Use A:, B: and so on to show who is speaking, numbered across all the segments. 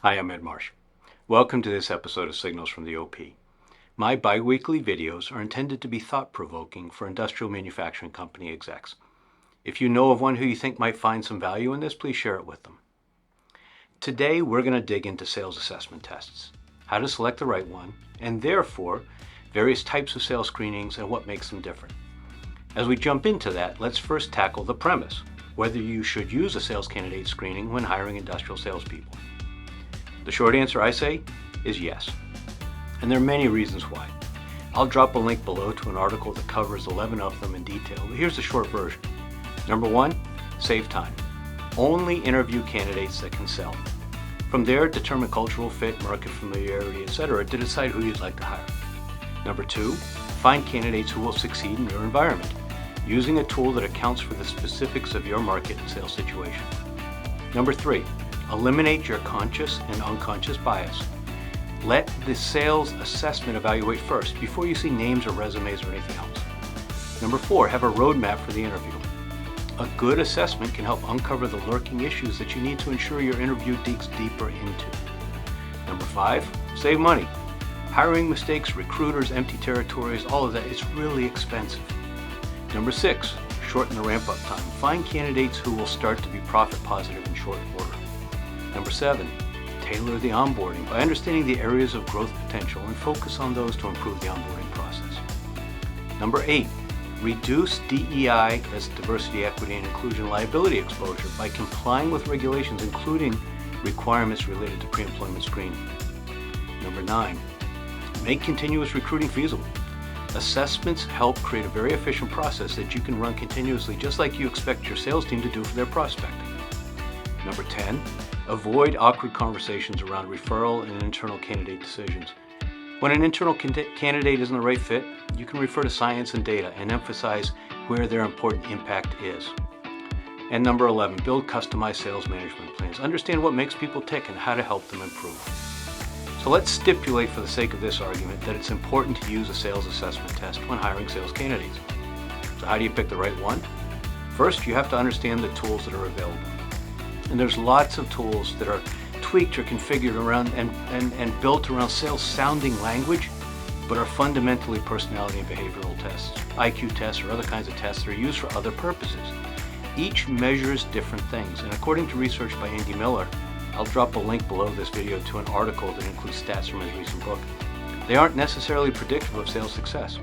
A: Hi, I'm Ed Marsh. Welcome to this episode of Signals from the OP. My bi-weekly videos are intended to be thought-provoking for industrial manufacturing company execs. If you know of one who you think might find some value in this, please share it with them. Today, we're going to dig into sales assessment tests, how to select the right one, and therefore, various types of sales screenings and what makes them different. As we jump into that, let's first tackle the premise, whether you should use a sales candidate screening when hiring industrial salespeople. The short answer, I say, is yes. And there are many reasons why. I'll drop a link below to an article that covers 11 of them in detail, but here's the short version. Number one, save time. Only interview candidates that can sell. From there, determine cultural fit, market familiarity, etc. to decide who you'd like to hire. Number two, find candidates who will succeed in your environment, using a tool that accounts for the specifics of your market and sales situation. Number three, eliminate your conscious and unconscious bias. Let the sales assessment evaluate first before you see names or resumes or anything else. Number four, have a roadmap for the interview. A good assessment can help uncover the lurking issues that you need to ensure your interview digs deeper into. Number five, save money. Hiring mistakes, recruiters, empty territories, all of that is really expensive. Number six, shorten the ramp-up time. Find candidates who will start to be profit positive in short order. Number seven, tailor the onboarding by understanding the areas of growth potential and focus on those to improve the onboarding process. Number eight, reduce DEI, that's diversity, equity, and inclusion liability exposure by complying with regulations, including requirements related to pre-employment screening. Number nine, make continuous recruiting feasible. Assessments help create a very efficient process that you can run continuously, just like you expect your sales team to do for their prospecting. Number 10, avoid awkward conversations around referral and internal candidate decisions. When an internal candidate isn't the right fit, you can refer to science and data and emphasize where their important impact is. And number 11, build customized sales management plans. Understand what makes people tick and how to help them improve. So let's stipulate for the sake of this argument that it's important to use a sales assessment test when hiring sales candidates. So how do you pick the right one? First, you have to understand the tools that are available. And there's lots of tools that are tweaked or configured around and built around sales sounding language, but are fundamentally personality and behavioral tests, IQ tests, or other kinds of tests that are used for other purposes. Each measures different things, and according to research by Andy Miller, I'll drop a link below this video to an article that includes stats from his recent book. They aren't necessarily predictive of sales success.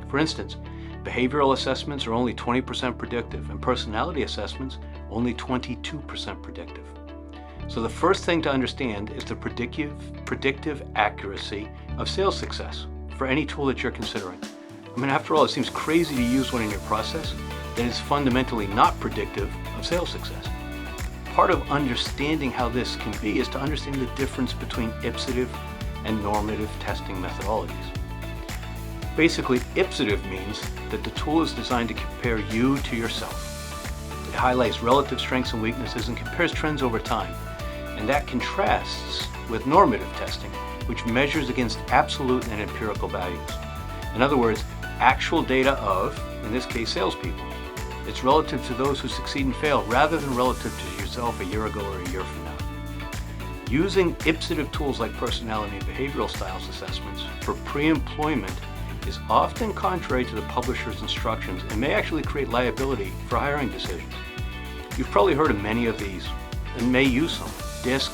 A: For instance, behavioral assessments are only 20% predictive, and personality assessments only 22% predictive. So the first thing to understand is the predictive accuracy of sales success for any tool that you're considering. I mean, after all, it seems crazy to use one in your process that is fundamentally not predictive of sales success. Part of understanding how this can be is to understand the difference between Ipsative and normative testing methodologies. Basically, Ipsative means that the tool is designed to compare you to yourself. It highlights relative strengths and weaknesses and compares trends over time. And that contrasts with normative testing, which measures against absolute and empirical values. In other words, actual data of, in this case, salespeople. It's relative to those who succeed and fail, rather than relative to yourself a year ago or a year from now. Using Ipsative tools like personality and behavioral styles assessments for pre-employment is often contrary to the publisher's instructions and may actually create liability for hiring decisions. You've probably heard of many of these and may use some. DISC,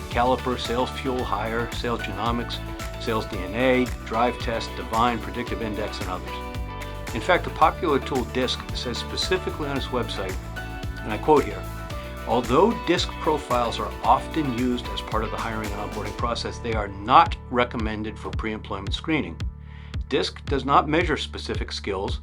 A: Caliper, Sales Fuel, Hire, Sales Genomics, Sales DNA, Drive Test, Divine, Predictive Index, and others. In fact, the popular tool DISC says specifically on its website, and I quote here, although DISC profiles are often used as part of the hiring and onboarding process, they are not recommended for pre-employment screening. DISC does not measure specific skills,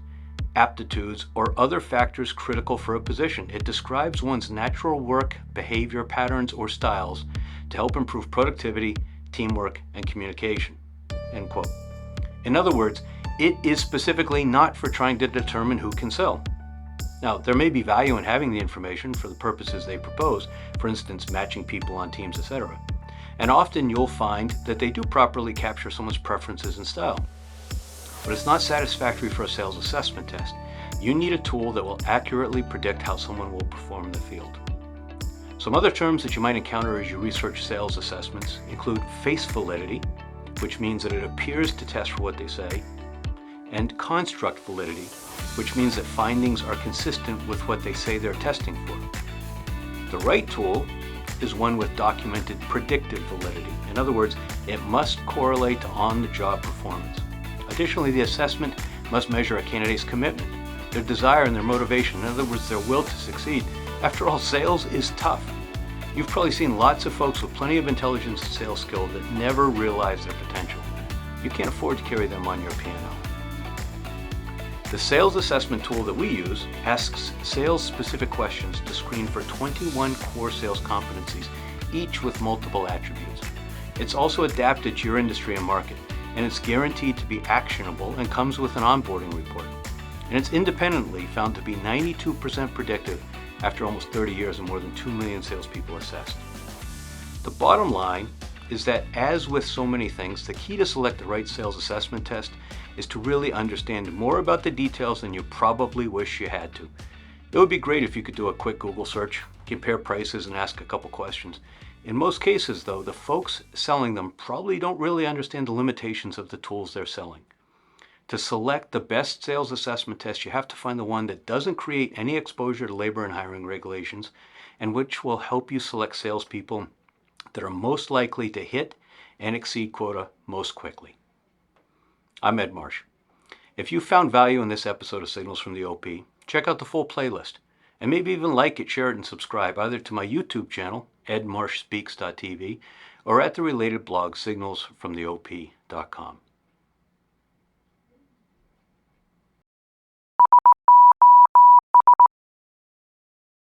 A: aptitudes, or other factors critical for a position. It describes one's natural work, behavior, patterns, or styles to help improve productivity, teamwork, and communication. End quote. In other words, it is specifically not for trying to determine who can sell. Now, there may be value in having the information for the purposes they propose, for instance, matching people on teams, etc. And often you'll find that they do properly capture someone's preferences and style. But it's not satisfactory for a sales assessment test. You need a tool that will accurately predict how someone will perform in the field. Some other terms that you might encounter as you research sales assessments include face validity, which means that it appears to test for what they say, and construct validity, which means that findings are consistent with what they say they're testing for. The right tool is one with documented predictive validity. In other words, it must correlate to on-the-job performance. Additionally, the assessment must measure a candidate's commitment, their desire and their motivation, in other words, their will to succeed. After all, sales is tough. You've probably seen lots of folks with plenty of intelligence and sales skill that never realize their potential. You can't afford to carry them on your P&L. The sales assessment tool that we use asks sales-specific questions to screen for 21 core sales competencies, each with multiple attributes. It's also adapted to your industry and market, and it's guaranteed to be actionable and comes with an onboarding report. And it's independently found to be 92% predictive after almost 30 years and more than 2 million salespeople assessed. The bottom line is that, as with so many things, the key to select the right sales assessment test is to really understand more about the details than you probably wish you had to. It would be great if you could do a quick Google search, compare prices, and ask a couple questions. In most cases, though, the folks selling them probably don't really understand the limitations of the tools they're selling. To select the best sales assessment test, you have to find the one that doesn't create any exposure to labor and hiring regulations, and which will help you select salespeople that are most likely to hit and exceed quota most quickly. I'm Ed Marsh. If you found value in this episode of Signals from the OP, check out the full playlist, and maybe even like it, share it, and subscribe either to my YouTube channel, edmarshspeaks.tv, or at the related blog, signalsfromtheop.com.